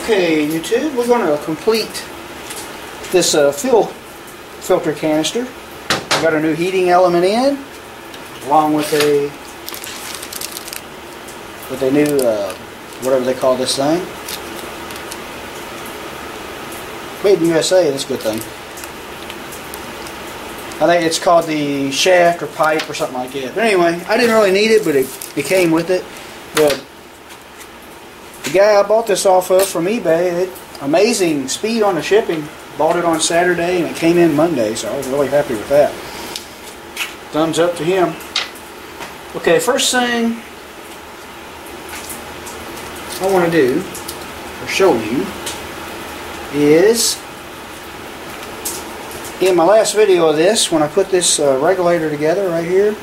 Okay, YouTube, we're going to complete this fuel filter canister. We've got a new heating element in, along with a new whatever they call this thing. Made in USA, that's a good thing. I think it's called the shaft or pipe or something like that. But anyway, I didn't really need it, but it came with it. The guy I bought this off of from eBay, amazing speed on the shipping. Bought it on Saturday and it came in Monday, so I was really happy with that. Thumbs up to him. Okay, first thing I want to do, or show you, is in my last video of this, when I put this regulator together right here,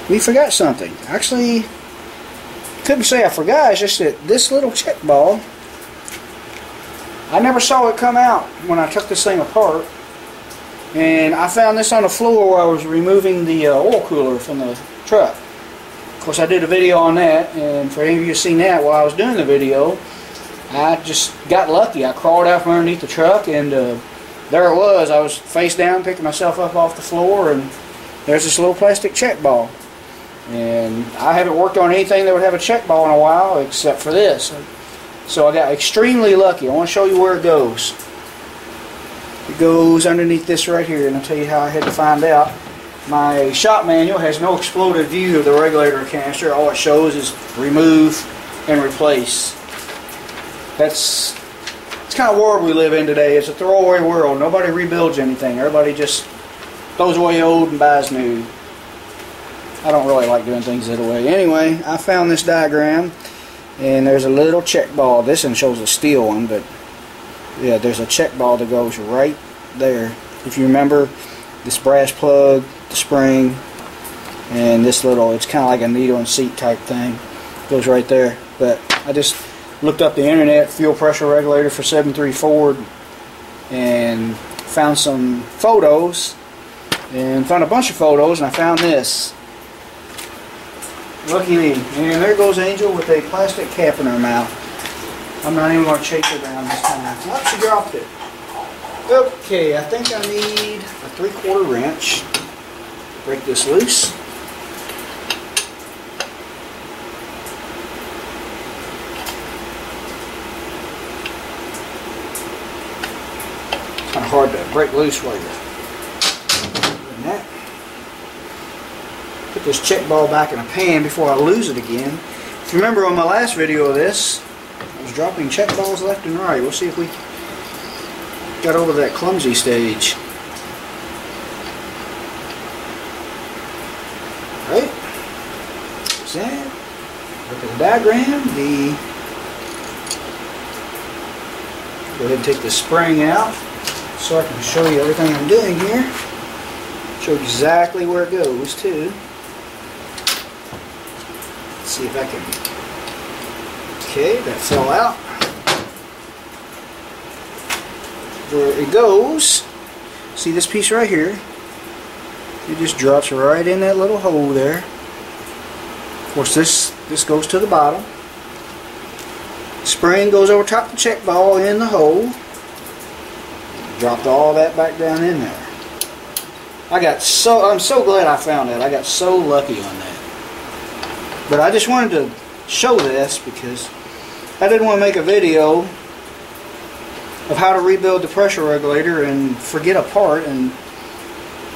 we forgot something. Actually, couldn't say I forgot, it's just that this little check ball, I never saw it come out when I took this thing apart. And I found this on the floor where I was removing the oil cooler from the truck. Of course, I did a video on that, and for any of you who've seen that while I was doing the video, I just got lucky. I crawled out from underneath the truck, and there it was. I was face down picking myself up off the floor, and there's this little plastic check ball. And I haven't worked on anything that would have a check ball in a while except for this. So I got extremely lucky. I want to show you where it goes. It goes underneath this right here, and I'll tell you how I had to find out. My shop manual has no exploded view of the regulator canister. All it shows is remove and replace. It's kind of world we live in today. It's a throwaway world. Nobody rebuilds anything. Everybody just throws away old and buys new. I don't really like doing things that way. Anyway, I found this diagram, and there's a little check ball. This one shows a steel one, but yeah, there's a check ball that goes right there. If you remember, this brass plug, the spring, and this little, it's kind of like a needle and seat type thing, goes right there. But I just looked up the internet, fuel pressure regulator for 7.3 Ford, and found some photos, and found a bunch of photos, and I found this. Looky me. And there goes Angel with a plastic cap in her mouth. I'm not even going to chase her down this time. Well, she dropped it. Okay, I think I need a 3/4 wrench. Break this loose. It's kind of hard to break loose while you're doing that. Put this check ball back in a pan before I lose it again. If you remember on my last video of this, I was dropping check balls left and right. We'll see if we got over that clumsy stage. Alright. There's that. Look at the diagram. Go ahead and take the spring out so I can show you everything I'm doing here. Show exactly where it goes too. See if I can. Okay, that fell out. Where it goes, see this piece right here? It just drops right in that little hole there. Of course, this goes to the bottom. Spring goes over top of the check ball in the hole. Dropped all that back down in there. I'm so glad I found that. I got so lucky on that. But I just wanted to show this because I didn't want to make a video of how to rebuild the pressure regulator and forget a part and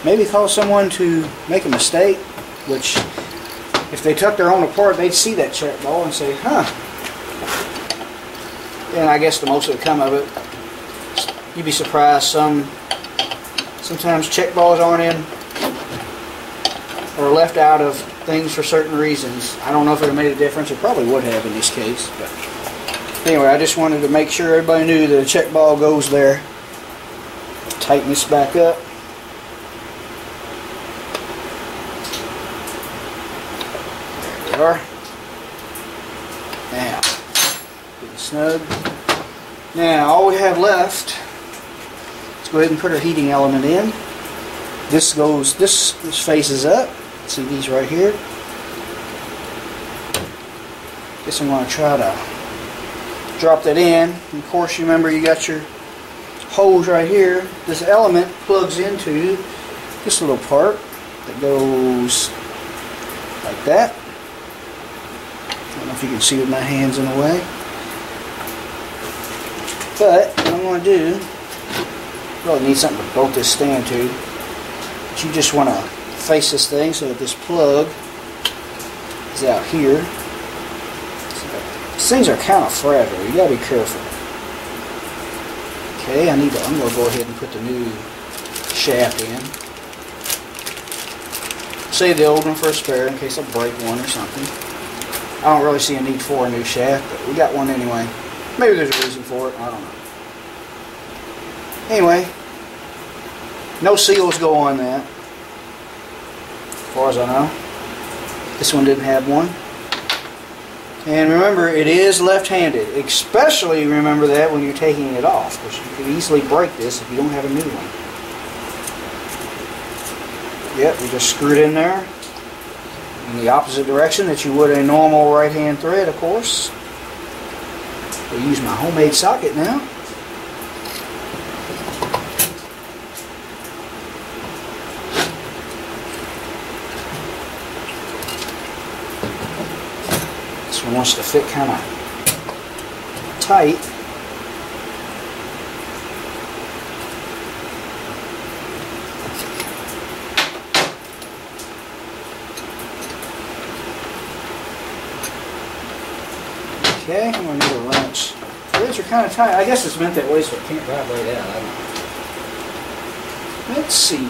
maybe cause someone to make a mistake, which if they took their own apart, they'd see that check ball and say, huh. And I guess the most that would come of it, you'd be surprised, sometimes check balls aren't in or left out of things for certain reasons. I don't know if it would have made a difference. It probably would have in this case. But anyway, I just wanted to make sure everybody knew that a check ball goes there. Tighten this back up. There we are. Now, get it snug. Now, all we have left, let's go ahead and put our heating element in. This faces up. See these right here? Guess I'm going to try to drop that in. And of course, you remember you got your hose right here. This element plugs into this little part that goes like that. I don't know if you can see with my hands in the way. But what I'm going to do, really need something to bolt this stand to. But you just want to face this thing so that this plug is out here. These things are kind of fragile. You got to be careful. Okay, I'm going to go ahead and put the new shaft in. Save the old one for a spare in case I break one or something. I don't really see a need for a new shaft, but we got one anyway. Maybe there's a reason for it. I don't know. Anyway, no seals go on that, as far as I know. This one didn't have one. And remember, it is left-handed. Especially remember that when you're taking it off, because you can easily break this if you don't have a new one. Yep, you just screw it in there in the opposite direction that you would a normal right-hand thread, of course. I'll use my homemade socket now. This one wants to fit kind of tight. Okay, I'm going to need a wrench. The threads are kind of tight. I guess it's meant that way so it can't vibrate out. I don't know. Let's see.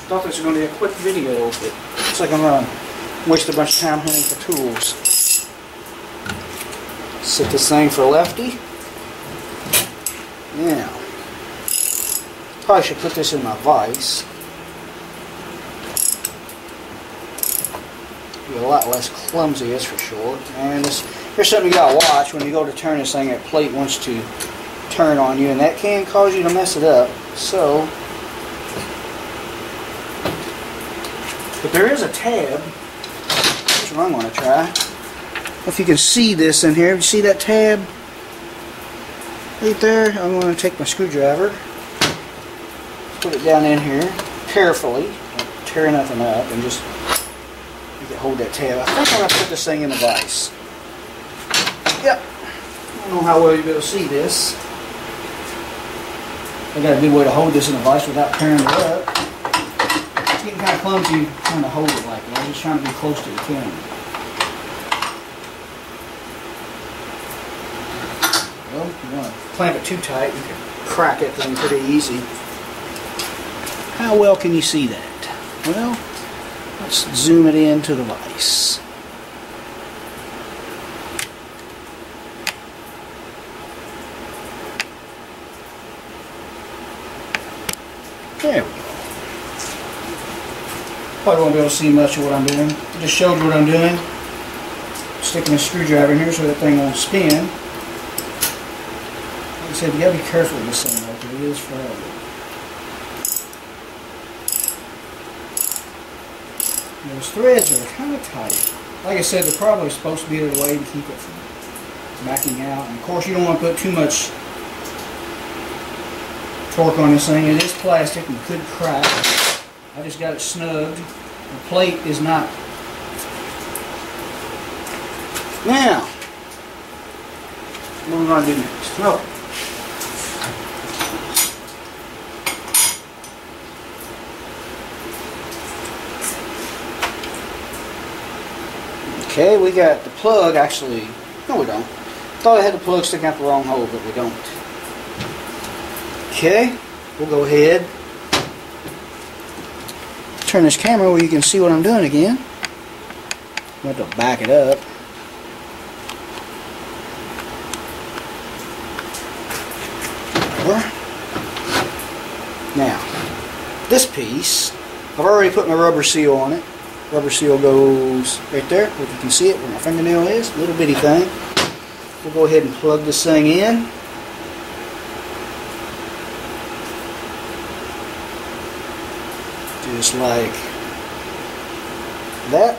Thought this was going to be a quick video, but looks like I'm going to waste a bunch of time hunting for tools. Set this thing for lefty. Now, probably should put this in my vise. Be a lot less clumsy, that's for sure. And here's something you gotta watch when you go to turn this thing. That plate wants to turn on you, and that can cause you to mess it up. So, but there is a tab. Here's what I'm going to try. If you can see this in here, you see that tab right there? I'm going to take my screwdriver, put it down in here carefully, don't tear nothing up, and just hold that tab. I think I'm going to put this thing in the vise. Yep. I don't know how well you'll be able to see this. I got a good way to hold this in the vise without tearing it up. It's getting kind of clumsy trying to hold it like that. I'm just trying to be close to the camera. Well, if you want to clamp it too tight, you can crack that thing pretty easy. How well can you see that? Well, let's zoom it into the vise. There we go. Probably won't be able to see much of what I'm doing. I just showed you what I'm doing. Sticking a screwdriver in here so that thing won't spin. Like I said, you gotta be careful with this thing, because it is fragile. Those threads are kind of tight. Like I said, they're probably supposed to be the way to keep it from backing out. And of course, you don't want to put too much torque on this thing. It is plastic and could crack. I just got it snugged. The plate is not. Now, what are we going to do next? Oh. Okay, we got the plug actually. No, we don't. Thought I had the plug sticking out the wrong hole, but we don't. Okay, we'll go ahead. Turn this camera where you can see what I'm doing again. I'm going to back it up. Now, this piece, I've already put my rubber seal on it. Rubber seal goes right there, if you can see it where my fingernail is, little bitty thing. We'll go ahead and plug this thing in. Just like that.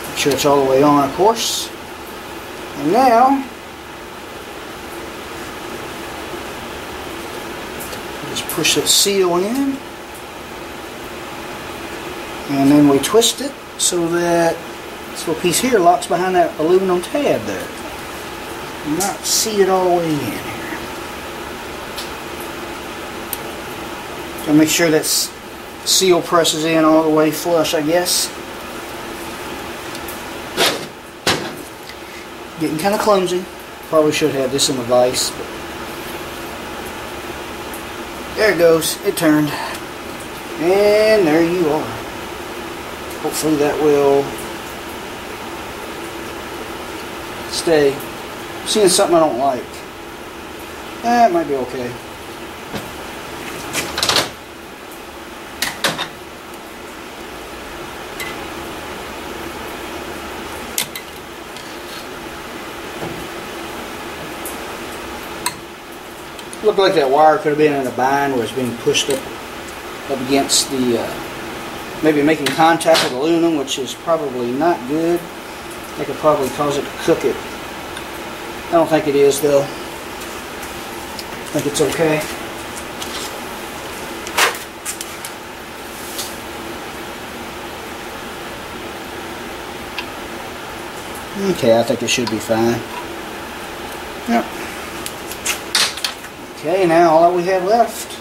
Make sure it's all the way on, of course. And now, just push that seal in. And then we twist it so that this little piece here locks behind that aluminum tab there. Not see it all the way in here. So make sure that seal presses in all the way flush, I guess. Getting kind of clumsy. Probably should have this in the vise. But there it goes. It turned. And there you are. Hopefully that will stay. I'm seeing something I don't like. That might be okay. Looked like that wire could have been in a bind where it's being pushed up against the, maybe making contact with aluminum, which is probably not good. That could probably cause it to cook it. I don't think it is though. I think it's okay. Okay, I think it should be fine. Yep. Okay, now all that we have left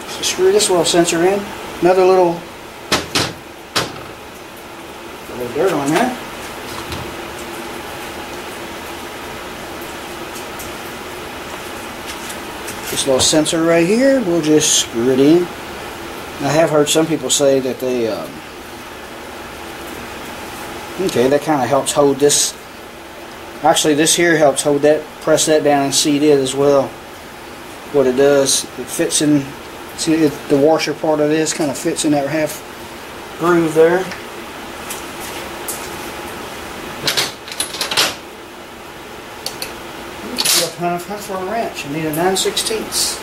is to screw this little sensor in. Another little dirt on that. This little sensor right here, we'll just screw it in. I have heard some people say that they, okay, that kind of helps hold this. Actually, this here helps hold that, press that down and seat it as well. What it does, it fits in, see the washer part of this kind of fits in that half groove there. Kind of for a wrench. You need a 9/16.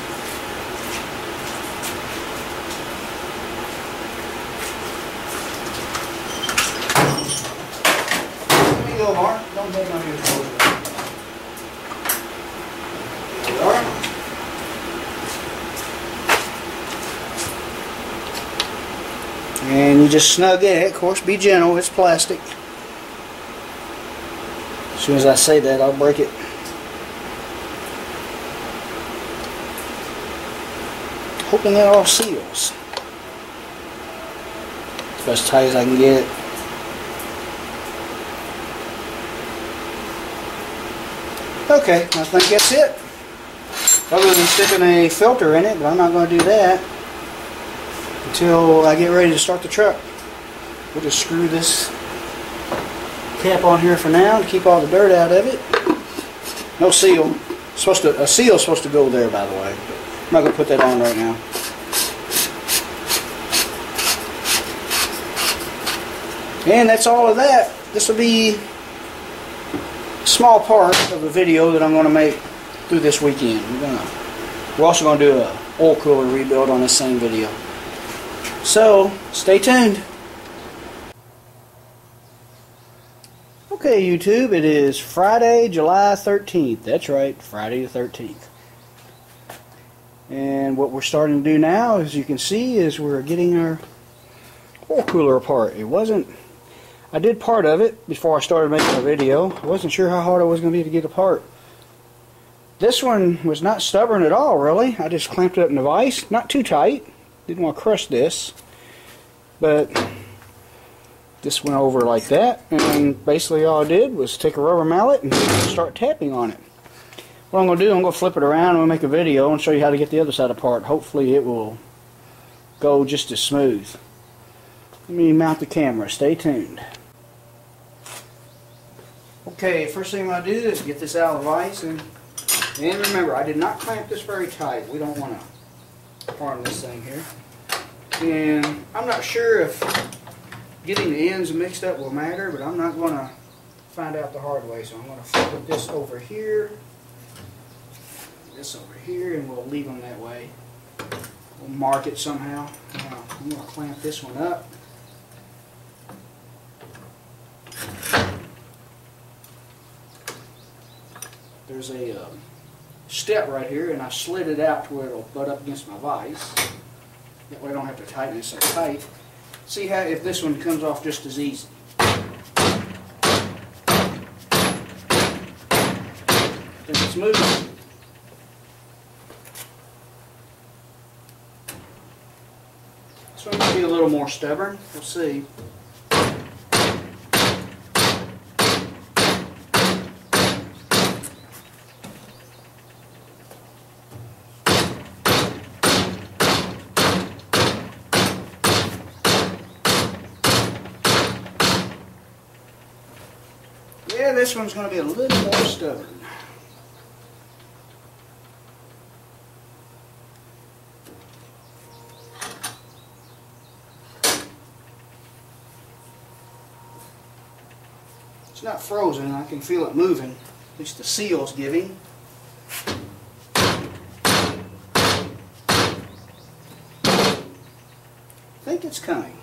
There you go, Mark. Don't take my ears over. There you are. And you just snug it. Of course, be gentle. It's plastic. As soon as I say that, I'll break it. Hoping that all seals. It's as tight as I can get it. Okay, I think that's it. Other than sticking a filter in it, but I'm not going to do that until I get ready to start the truck. We'll just screw this cap on here for now to keep all the dirt out of it. No seal. A seal is supposed to go there, by the way. I'm not going to put that on right now. And that's all of that. This will be a small part of the video that I'm going to make through this weekend. We're also going to do an oil cooler rebuild on this same video. So, stay tuned. Okay, YouTube, it is Friday, July 13th. That's right, Friday the 13th. And what we're starting to do now, as you can see, is we're getting our oil cooler apart. It wasn't, I did part of it before I started making a video. I wasn't sure how hard it was going to be to get apart. This one was not stubborn at all, really. I just clamped it up in the vise. Not too tight. Didn't want to crush this. But this went over like that. And basically all I did was take a rubber mallet and start tapping on it. What I'm going to do, I'm going to flip it around and we'll make a video and show you how to get the other side apart. Hopefully it will go just as smooth. Let me mount the camera. Stay tuned. Okay, first thing I'm going to do is get this out of the vise. And remember, I did not clamp this very tight. We don't want to harm this thing here. And I'm not sure if getting the ends mixed up will matter, but I'm not going to find out the hard way. So I'm going to flip this over here. This over here, and we'll leave them that way. We'll mark it somehow. I'm going to clamp this one up. There's a step right here, and I slid it out to where it'll butt up against my vise. That way I don't have to tighten it so tight. See how if this one comes off just as easy. Think it's moving. This one might be a little more stubborn. We'll see. Yeah, this one's going to be a little more stubborn. It's not frozen. I can feel it moving. At least the seal's giving. I think it's coming.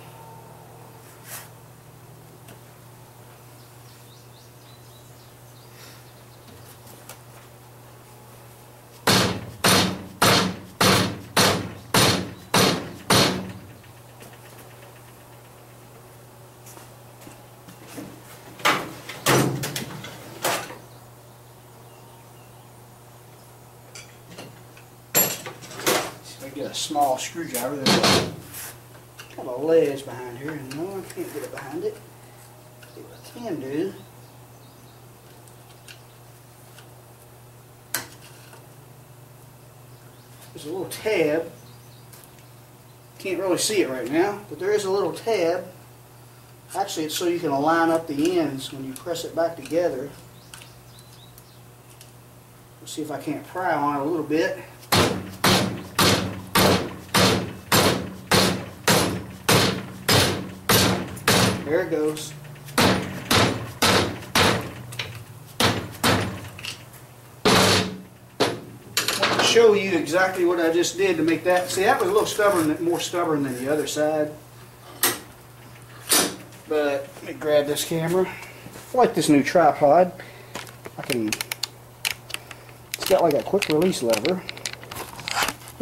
Get a small screwdriver. There's kind of a ledge behind here, and no, I can't get it behind it. See what I can do. There's a little tab. Can't really see it right now, but there is a little tab. Actually, it's so you can line up the ends when you press it back together. Let's see if I can't pry on it a little bit. There it goes. I want to show you exactly what I just did to make that. See, that was a little stubborn, more stubborn than the other side. But let me grab this camera. I like this new tripod. It's got like a quick release lever.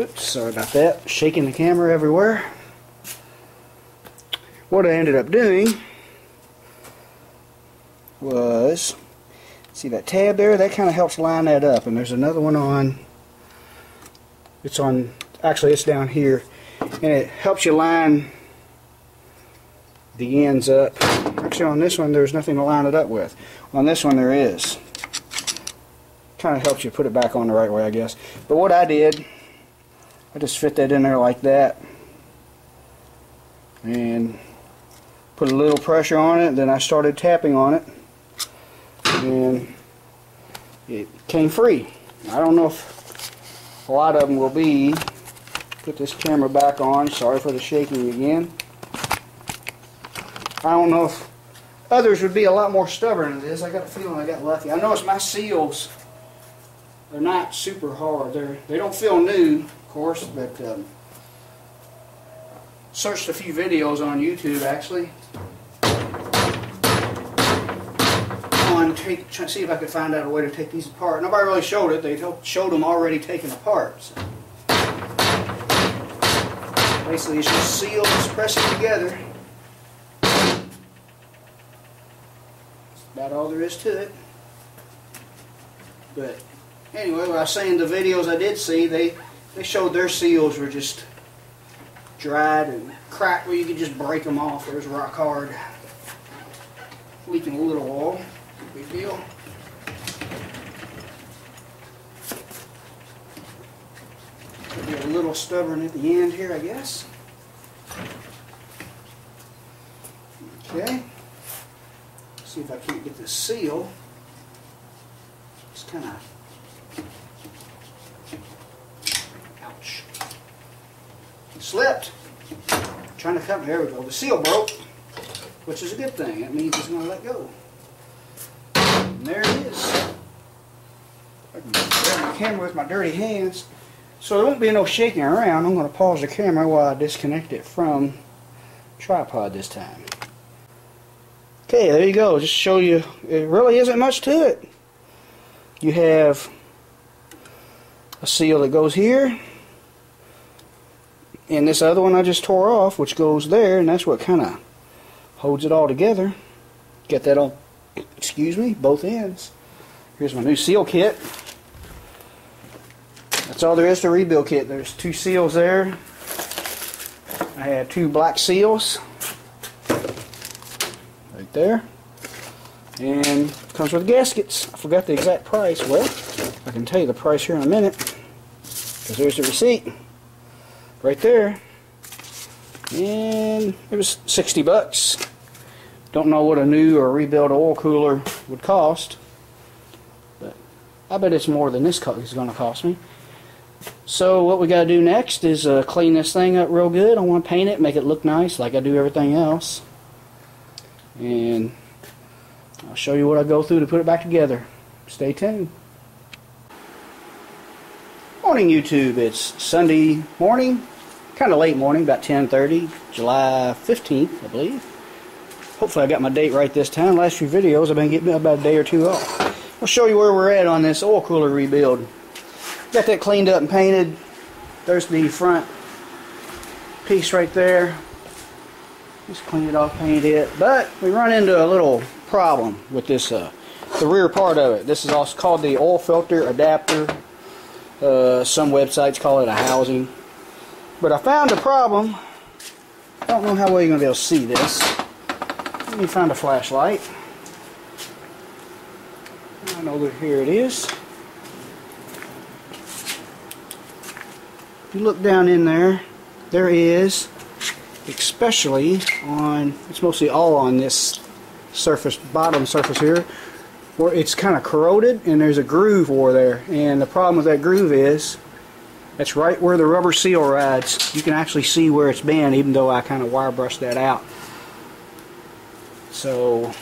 Oops, sorry about that. Shaking the camera everywhere. What I ended up doing was, see that tab there? That kind of helps line that up. And there's another one on, actually it's down here. And it helps you line the ends up. Actually on this one there's nothing to line it up with. On this one there is. Kind of helps you put it back on the right way, I guess. But what I did, I just fit that in there like that. And put a little pressure on it, then I started tapping on it, and it came free. I don't know if a lot of them will be. Put this camera back on. Sorry for the shaking again. I don't know if others would be a lot more stubborn than this. I got a feeling I got lucky. I noticed my seals are not super hard. They don't feel new, of course, but searched a few videos on YouTube actually on trying to see if I could find out a way to take these apart. Nobody really showed it. They showed them already taken apart. So basically it's just sealed, just press it together. That's about all there is to it. But anyway, what I was saying, the videos I did see, they showed their seals were just dried and cracked where you could just break them off. There's rock hard. Leaking a little oil. No big deal. Could be a little stubborn at the end here, I guess. Okay. See if I can't get this seal. Just kind of. Ouch. Slipped. Trying to cut. There we go. The seal broke, which is a good thing. That means it's going to let go. And there it is. I can grab my camera with my dirty hands. So there won't be no shaking around. I'm going to pause the camera while I disconnect it from the tripod this time. Okay, there you go. Just to show you, it really isn't much to it. You have a seal that goes here, and this other one I just tore off, which goes there, and that's what kind of holds it all together. Get that on, excuse me, both ends. Here's my new seal kit. That's all there is to rebuild kit. There's 2 seals there. I had 2 black seals right there, and comes with gaskets. I forgot the exact price. Well, I can tell you the price here in a minute, because there's the receipt right there, and it was 60 bucks. Don't know what a new or rebuilt oil cooler would cost, but I bet it's more than this is going to cost me. So what we got to do next is clean this thing up real good. I want to paint it, make it look nice like I do everything else, and I'll show you what I go through to put it back together. Stay tuned. Morning YouTube. It's Sunday morning, kind of late morning, about 10:30, July 15th I believe. Hopefully I got my date right this time. Last few videos I've been getting about a day or two off. I'll show you where we're at on this oil cooler rebuild. Got that cleaned up and painted. There's the front piece right there. Just clean it off, paint it. But we run into a little problem with this, the rear part of it. This is also called the oil filter adapter. Some websites call it a housing. But I found a problem. I don't know how well you're going to be able to see this. Let me find a flashlight. I know that here it is. If you look down in there, there is, especially on, it's mostly all on this surface, bottom surface here, where it's kind of corroded and there's a groove over there. And the problem with that groove is, that's right where the rubber seal rides. You can actually see where it's been, even though I kind of wire brushed that out. So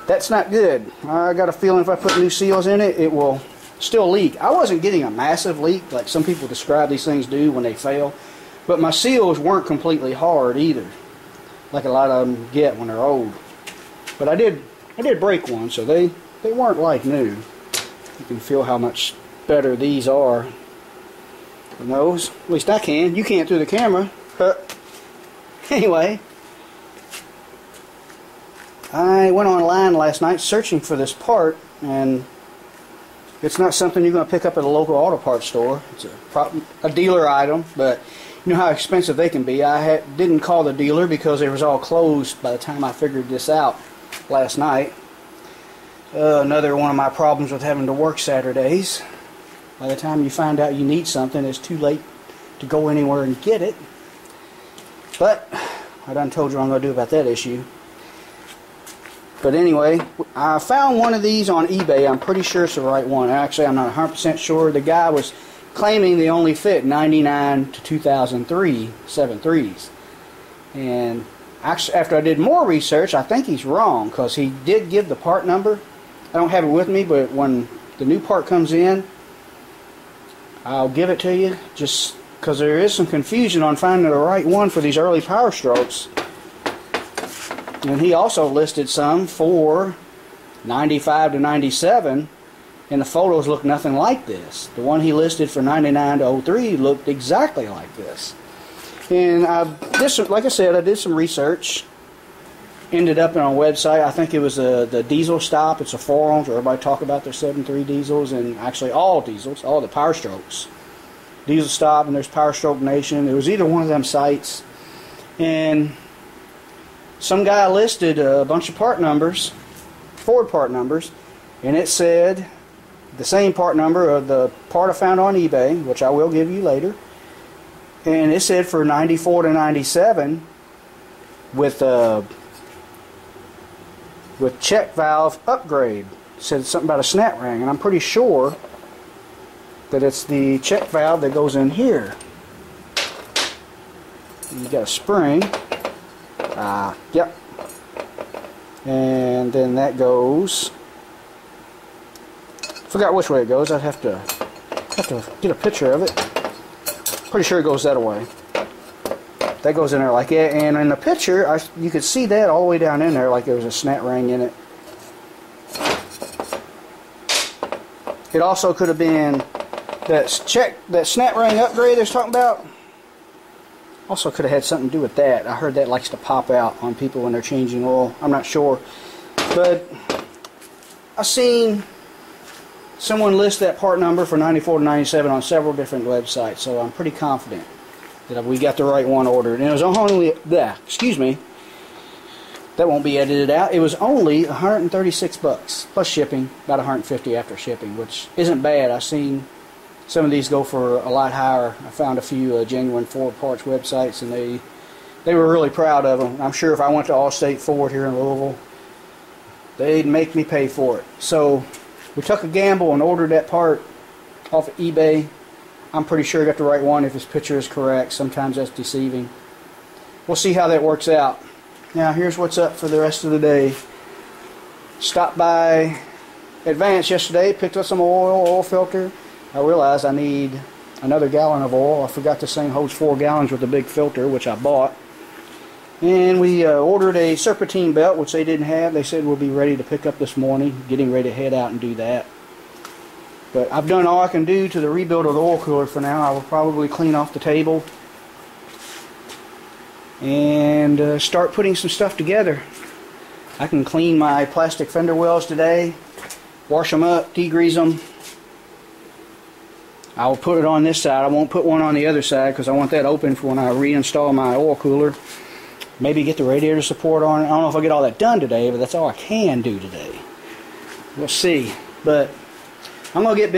that's not good. I got a feeling if I put new seals in it, it will still leak. I wasn't getting a massive leak like some people describe these things do when they fail, but my seals weren't completely hard either, like a lot of them get when they're old. But I did break one, so they weren't like new. You can feel how much better these are than those. At least I can. You can't through the camera. But anyway, I went online last night searching for this part, and it's not something you're going to pick up at a local auto parts store. It's a dealer item, but you know how expensive they can be. I didn't call the dealer because it was all closed by the time I figured this out last night. Another one of my problems with having to work Saturdays. By the time you find out you need something, it's too late to go anywhere and get it. But I done told you what I'm going to do about that issue. But anyway, I found one of these on eBay. I'm pretty sure it's the right one. Actually, I'm not 100% sure. The guy was claiming they only fit 99 to 2003 7.3s. And actually, after I did more research, I think he's wrong, because he did give the part number. I don't have it with me, but when the new part comes in, I'll give it to you, just because there is some confusion on finding the right one for these early Powerstrokes. And he also listed some for 95 to 97, and the photos look nothing like this. The one he listed for 99 to 03 looked exactly like this. And like I said, I did some research. Ended up on a website. I think it was the Diesel Stop. It's a forum where everybody talk about their 7.3 diesels, and actually all diesels, all the Powerstrokes. Diesel Stop, and there's Powerstroke Nation. It was either one of them sites. And some guy listed a bunch of part numbers, Ford part numbers, and it said the same part number of the part I found on eBay, which I will give you later. And it said for 94 to 97 with check valve upgrade. It said something about a snap ring, and I'm pretty sure that it's the check valve that goes in here. You got a spring. Yep. And then that goes, forgot which way it goes. I'd have to have to get a picture of it. Pretty sure it goes that way. That goes in there like that, and in the picture, you could see that all the way down in there like there was a snap ring in it. It also could have been that snap ring upgrade I was talking about. Also could have had something to do with that. I heard that likes to pop out on people when they're changing oil. I'm not sure. But I've seen someone list that part number for 94 to 97 on several different websites, so I'm pretty confident that we got the right one ordered. And it was only, excuse me, that won't be edited out. It was only 136 bucks plus shipping, about 150 after shipping, which isn't bad. I've seen some of these go for a lot higher. I found a few genuine Ford parts websites, and they were really proud of them. I'm sure if I went to Allstate Ford here in Louisville, they'd make me pay for it. So we took a gamble and ordered that part off of eBay. I'm pretty sure I got the right one if this picture is correct. Sometimes that's deceiving. We'll see how that works out. Now here's what's up for the rest of the day. Stopped by Advance yesterday, picked up some oil filter. I realized I need another gallon of oil. I forgot this thing holds 4 gallons with a big filter, which I bought. And we ordered a serpentine belt, which they didn't have. They said we'll be ready to pick up this morning. Getting ready to head out and do that. But I've done all I can do to the rebuild of the oil cooler for now. I will probably clean off the table and start putting some stuff together. I can clean my plastic fender wells today, wash them up, degrease them. I will put it on this side. I won't put one on the other side because I want that open for when I reinstall my oil cooler. Maybe get the radiator support on it. I don't know if I'll get all that done today, but that's all I can do today. We'll see. But I'm going to get busy.